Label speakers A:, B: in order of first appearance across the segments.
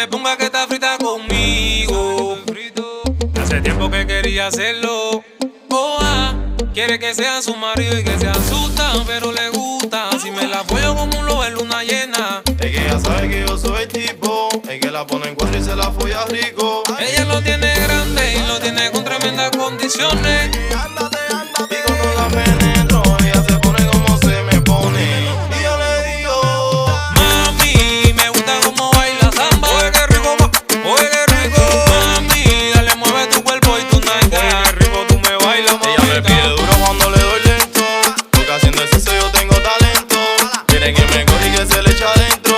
A: me ponga que está frita conmigo. Hace tiempo que quería hacerlo. Quiere que sea su marido y que se asusta, pero le gusta. Si me la apoyo como un lobo en luna llena.
B: Es que ella sabe que yo soy el tipo, es que la pone en cuatro y se la folla rico.
A: Ella lo tiene grande y lo tiene con tremendas condiciones.
B: Ándate, ándate. Y cuando la penetro, ella se pone como se me pone. Y yo le digo,
A: mami, me gusta como baila samba. Oye, qué rico, oye, qué rico. Mami, dale, mueve tu cuerpo y tu nalga. Oye, qué rico, tú me bailas, mami.
B: ella me pide duro cuando le doy lento, porque haciendo eso yo tengo talento. Quiere que me corra y que se le echa adentro.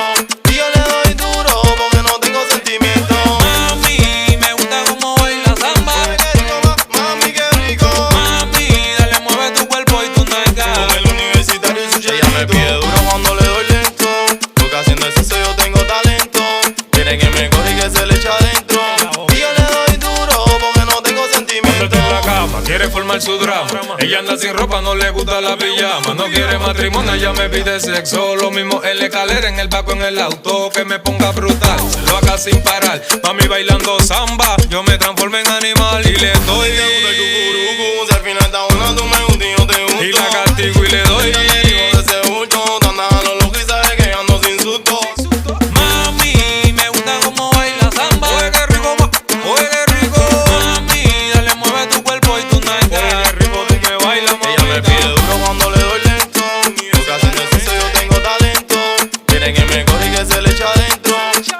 B: Y yo le doy duro porque no tengo sentimiento.
A: Mami, me gusta como baila samba.
B: Oye, qué rico, mami, qué rico.
A: Mami, dale, mueve tu cuerpo y tu nalga.
B: Con el universitario y su ella me pide duro cuando le doy lento, porque haciendo eso yo tengo talento. Quiere que me corra y que se le echa adentro. Y yo le doy duro porque no tengo sentimiento.
A: Está en la cama, quiere formar su drama. Ella anda sin ropa, no le gusta la pijama. No quiere matrimonio, ella me pide sexo. Lo mismo en la escalera, en el banco, en el auto. Que me ponga brutal, se lo haga sin parar. Mami bailando samba, yo me transformo en animal y le doy.
B: Y te gusta el cucurucu, si al final está una tú me gustas y yo te gusto.
A: Y la castigo y le doy.
B: Yo te digo de ese bulto, tú andas a lo loco y sabes que yo ando sin susto.
A: Mami, me gusta como baila samba. Oye, qué rico, oye, qué rico. Mami, dale, mueve tu cuerpo y tu nalga. Oye, qué rico, tú me bailas, mami.
B: Ella me pide duro cuando le doy lento, porque haciendo eso yo tengo talento. Quiere que me corra y que se le echa adentro.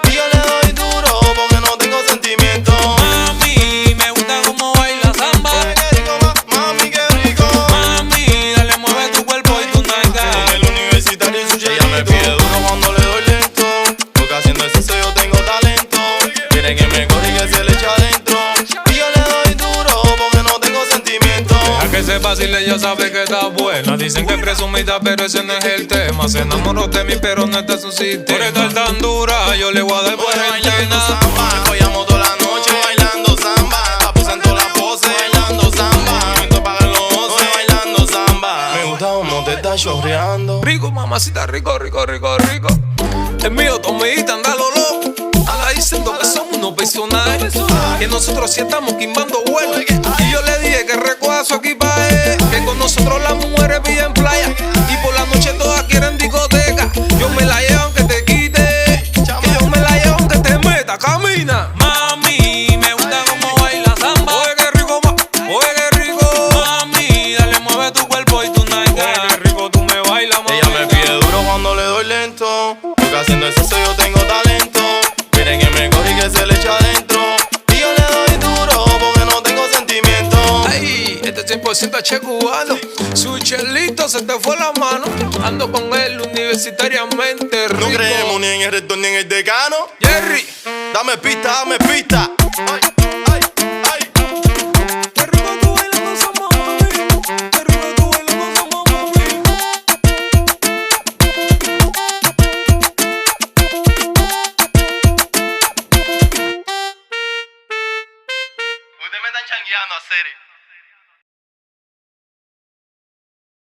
B: Y yo le doy duro porque no tengo sentimiento.
A: Mami, me gusta como baila samba.
B: Oye, qué rico, mami, qué rico.
A: Mami, dale, mueve tu cuerpo y tu nalga.
B: Con el universitario y su ella me pide duro cuando le doy lento, porque haciendo eso yo tengo talento. Quiere que me corra y que se le echa adentro. Y yo le doy duro porque no tengo sentimiento.
A: A que se vacile, ella sabe que está buena. Dicen que es presumida, pero ese no es el tema. Se enamoró de mí, pero no está en su sistema. Por estar tan dura, yo le voy a dar por
B: Bailando
A: entena.
B: samba, follamos toda la noche bailando samba. Papu sentó la pose bailando samba. Momento para los osos bailando samba. Me gusta como te estás chorreando.
A: Rico, mamacita, rico, rico, rico, rico. Es mío, Tomita, andalo loco. Anda diciendo que somos unos personajes, que nosotros sí estamos quimbando vuelos. Y yo le dije que recoja su equipaje, que con nosotros las mujeres viven playa. Y por la noche todas quieren discoteca. Yo me la llevo aunque te quite, y yo me la llevo aunque te meta. Camina. Mami, me gusta como baila samba. Oye, qué rico, oye, qué rico. Mami, dale, mueve tu cuerpo y tu nalga. Oye, qué rico, tú me bailas, mami.
B: Ella me pide duro cuando le doy lento, porque haciendo eso yo tengo talento. Quieren que me corra y que se le echa adentro. Y yo le doy duro porque no tengo sentimiento.
A: Ay, este 100% H cubano. Su chelito se te fue la mano. Ando con él universitariamente rico.
B: No creemos ni en el rector ni en el decano.
A: Jerry.
B: Dame pista, dame pista. Ay.